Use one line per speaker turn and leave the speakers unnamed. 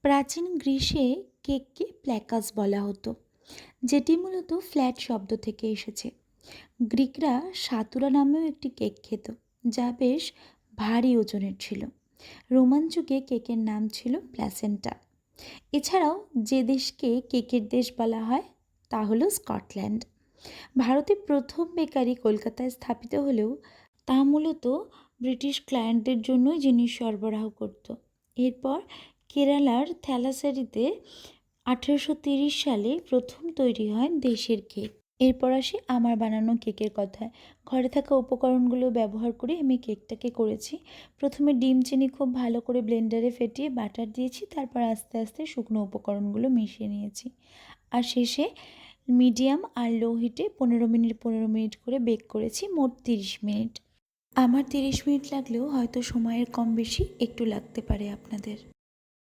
প্রাচীন গ্রিসে কেককে প্ল্যাকাস বলা হতো, যেটি মূলত ফ্ল্যাট শব্দ থেকে এসেছে। গ্রিকরা সাতুরা নামেও একটি কেক খেত, যা বেশ ভারী ওজনের ছিল। রোমান যুগে কেকের নাম ছিল প্ল্যাসেন্টা। এছাড়াও যে দেশকে কেকের দেশ বলা হয় তা হলো স্কটল্যান্ড। ভারতে প্রথম বেকারি কলকাতায় স্থাপিত হলেও তা মূলত ব্রিটিশ ক্লায়েন্টদের জন্যই জিনিস সরবরাহ করত। এরপর কেরালার থ্যালাসেরিতে 1830 সালে প্রথম তৈরি হয় দেশের কেক। এরপর আসি আমার বানানো কেকের কথায়। ঘরে থাকা উপকরণগুলো ব্যবহার করে আমি কেকটাকে করেছি। প্রথমে ডিম চিনি খুব ভালো করে ব্লেন্ডারে ফেটিয়ে বাটার দিয়েছি, তারপর আস্তে আস্তে শুকনো উপকরণগুলো মিশিয়ে নিয়েছি। আর শেষে মিডিয়াম আর লো হিটে 15 মিনিট করে বেক করেছি, মোট 30 মিনিট। আমার 30 মিনিট লাগলেও হয়তো সময়ের কম বেশি একটু লাগতে পারে আপনাদের।